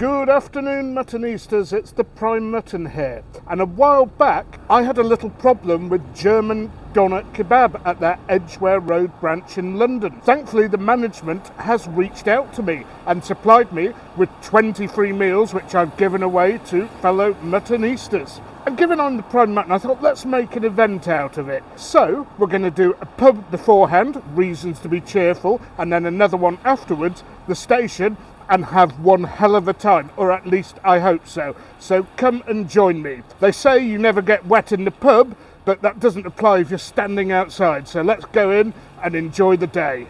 Good afternoon, Muttonistas. It's the Prime Mutton here. And a while back, I had a little problem with German Doner Kebab at their Edgware Road branch in London. Thankfully, the management has reached out to me and supplied me with 23 meals, which I've given away to fellow Muttonistas. And given I'm the Prime Mutton, I thought let's make an event out of it. So we're going to do a pub beforehand, reasons to be cheerful, and then another one afterwards, the station, and have one hell of a time, or at least I hope so. So come and join me. They say you never get wet in the pub, but that doesn't apply if you're standing outside. So let's go in and enjoy the day.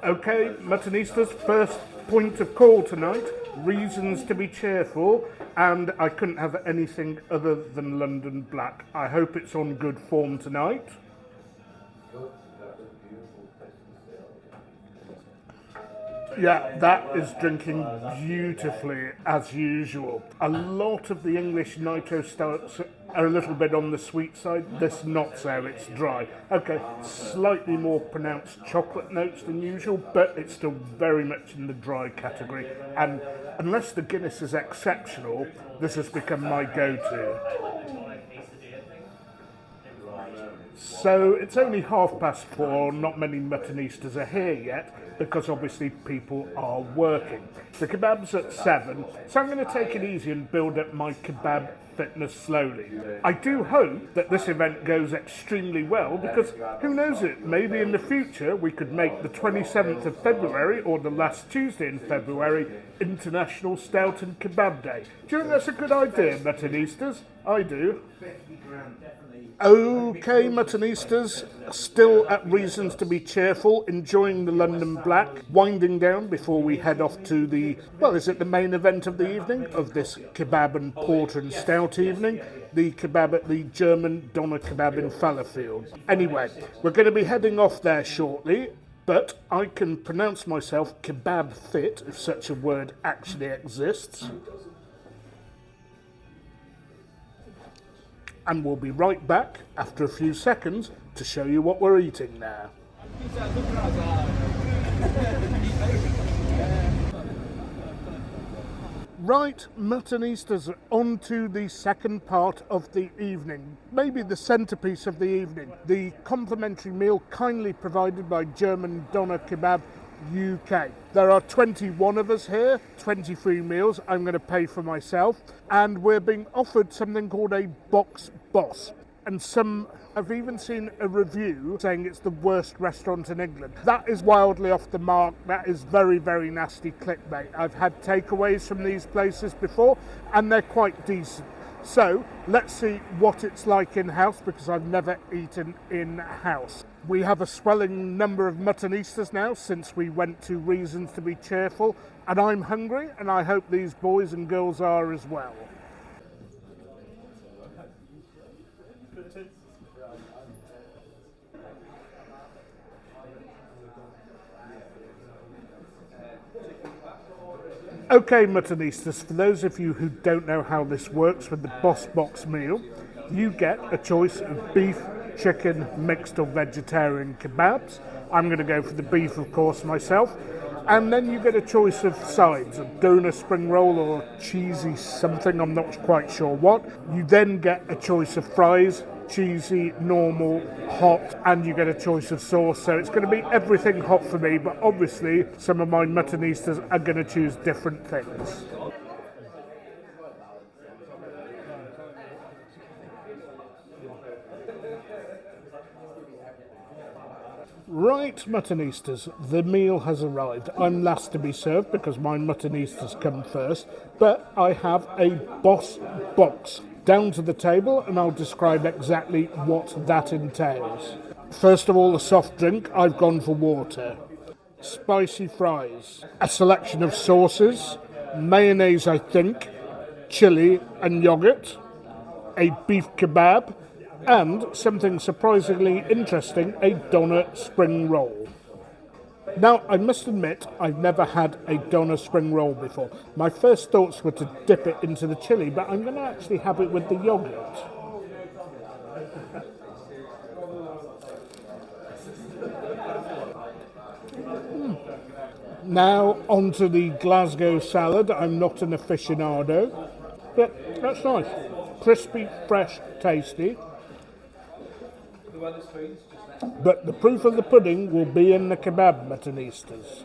Okay, Muttonistas, first point of call tonight, reasons to be cheerful, and I couldn't have anything other than London Black. I hope it's on good form tonight. Yeah, that is drinking beautifully as usual. A lot of the English nitro stouts are a little bit on the sweet side. This not so, it's dry. Okay, slightly more pronounced chocolate notes than usual, but it's still very much in the dry category. And unless the Guinness is exceptional, this has become my go-to. So it's only 4:30, not many Muttonistas are here yet, because obviously people are working. The kebab's at 7, so I'm going to take it easy and build up my kebab fitness slowly. I do hope that this event goes extremely well, because who knows it, maybe in the future we could make the 27th of February or the last Tuesday in February International Stout and Kebab Day. Do you think that's a good idea, Muttonistas? I do. Okay, Muttonistas, still at reasons to be cheerful, enjoying the London Black, winding down before we head off to the, well, is it the main event of the evening, of this kebab and porter and stout evening, the kebab at the German Doner Kebab in Fallowfield. Anyway, we're going to be heading off there shortly, but I can pronounce myself kebab fit, if such a word actually exists. And we'll be right back after a few seconds to show you what we're eating now. Right, Muttonistas, on to the second part of the evening, maybe the centrepiece of the evening, the complimentary meal kindly provided by German Doner Kebab UK. There are 21 of us here, 23 meals I'm going to pay for myself, and we're being offered something called a box boss. And some have even seen a review saying it's the worst restaurant in England. That is wildly off the mark. That is very, very nasty clickbait. I've had takeaways from these places before, and they're quite decent. So let's see what it's like in-house, because I've never eaten in-house. We have a swelling number of Muttonistas now since we went to Reasons to be Cheerful, and I'm hungry, and I hope these boys and girls are as well. Okay, Muttonistas, for those of you who don't know how this works with the Boss Box meal, you get a choice of beef, chicken, mixed or vegetarian kebabs. I'm going to go for the beef, of course, myself. And then you get a choice of sides, a doner spring roll or cheesy something, I'm not quite sure what. You then get a choice of fries, cheesy, normal, hot, and you get a choice of sauce. So it's going to be everything hot for me, but obviously some of my Muttonistas are going to choose different things. Right, Muttonistas, the meal has arrived. I'm last to be served because my Muttonistas come first, but I have a Boss box down to the table and I'll describe exactly what that entails. First of all, a soft drink, I've gone for water. Spicy fries, a selection of sauces, mayonnaise I think, chilli and yoghurt, a beef kebab, and something surprisingly interesting, a doner spring roll. Now, I must admit, I've never had a doner spring roll before. My first thoughts were to dip it into the chili, but I'm going to actually have it with the yoghurt. Now, onto the Glasgow salad. I'm not an aficionado, but that's nice. Crispy, fresh, tasty. But the proof of the pudding will be in the kebab, Muttonistas.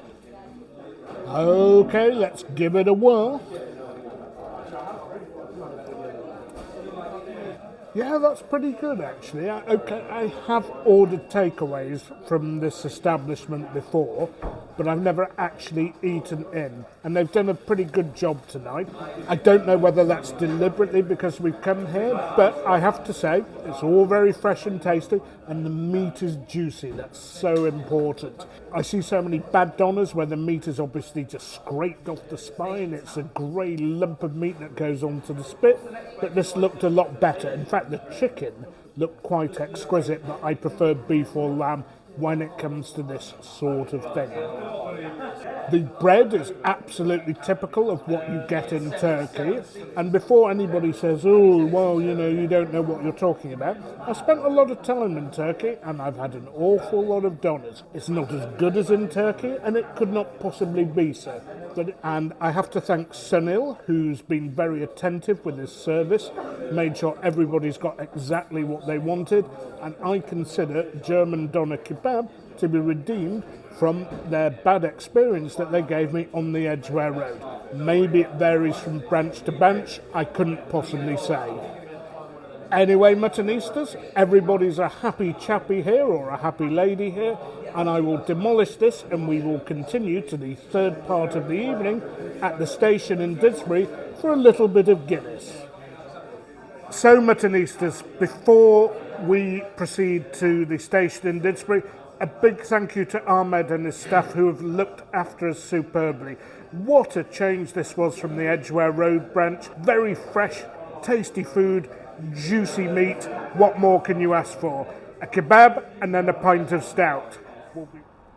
Okay, let's give it a whirl. Yeah, that's pretty good actually. I have ordered takeaways from this establishment before, but I've never actually eaten in. And they've done a pretty good job tonight. I don't know whether that's deliberately because we've come here, but I have to say, it's all very fresh and tasty, and the meat is juicy. That's so important. I see so many bad doners where the meat is obviously just scraped off the spine. It's a grey lump of meat that goes onto the spit, but this looked a lot better. In fact, the chicken looked quite exquisite, but I prefer beef or lamb when it comes to this sort of thing. The bread is absolutely typical of what you get in Turkey, and before anybody says, oh, well, you know, you don't know what you're talking about, I spent a lot of time in Turkey and I've had an awful lot of doners. It's not as good as in Turkey and it could not possibly be so. And I have to thank Sunil, who's been very attentive with his service, made sure everybody's got exactly what they wanted, and I consider German Doner Kebab to be redeemed from their bad experience that they gave me on the Edgware Road. Maybe it varies from branch to branch, I couldn't possibly say. Anyway, Muttonistas, everybody's a happy chappy here or a happy lady here, and I will demolish this and we will continue to the third part of the evening at the station in Didsbury for a little bit of Guinness. So, Muttonistas, before we proceed to the station in Didsbury, a big thank you to Ahmed and his staff who have looked after us superbly. What a change this was from the Edgware Road branch. Very fresh, tasty food, juicy meat. What more can you ask for? A kebab and then a pint of stout.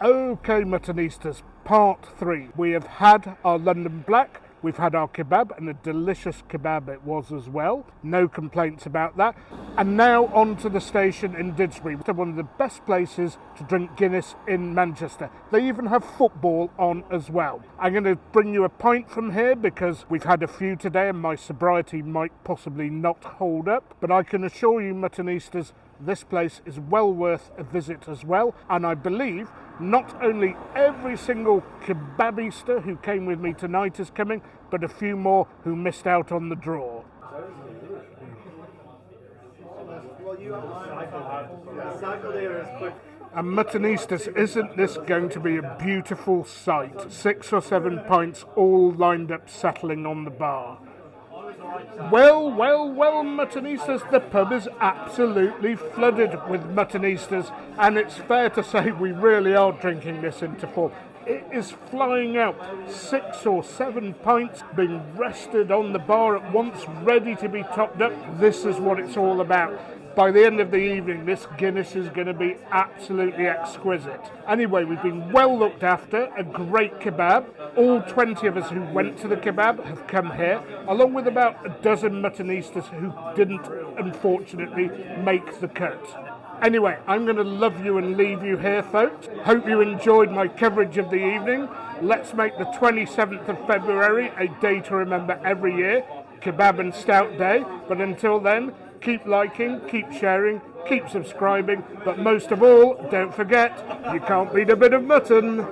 Okay, Muttonistas, part 3. We have had our London Black. We've had our kebab, and a delicious kebab it was as well. No complaints about that. And now on to the station in Didsbury, one of the best places to drink Guinness in Manchester. They even have football on as well. I'm going to bring you a pint from here because we've had a few today and my sobriety might possibly not hold up. But I can assure you, Muttonistas, this place is well worth a visit as well. And I believe not only every single kebabista who came with me tonight is coming, but a few more who missed out on the draw. And Muttonistas, isn't this going to be a beautiful sight? 6 or 7 pints all lined up settling on the bar. Well, Muttonistas, the pub is absolutely flooded with Muttonistas, and it's fair to say we really are drinking this into form. It is flying out, 6 or 7 pints being rested on the bar at once, ready to be topped up. This is what it's all about. By the end of the evening, this Guinness is going to be absolutely exquisite. Anyway, we've been well looked after, a great kebab. All 20 of us who went to the kebab have come here, along with about a dozen Muttonistas who didn't, unfortunately, make the cut. Anyway, I'm going to love you and leave you here, folks. Hope you enjoyed my coverage of the evening. Let's make the 27th of February a day to remember every year, Kebab and Stout Day. But until then, keep liking, keep sharing, keep subscribing, but most of all, don't forget, you can't beat a bit of mutton.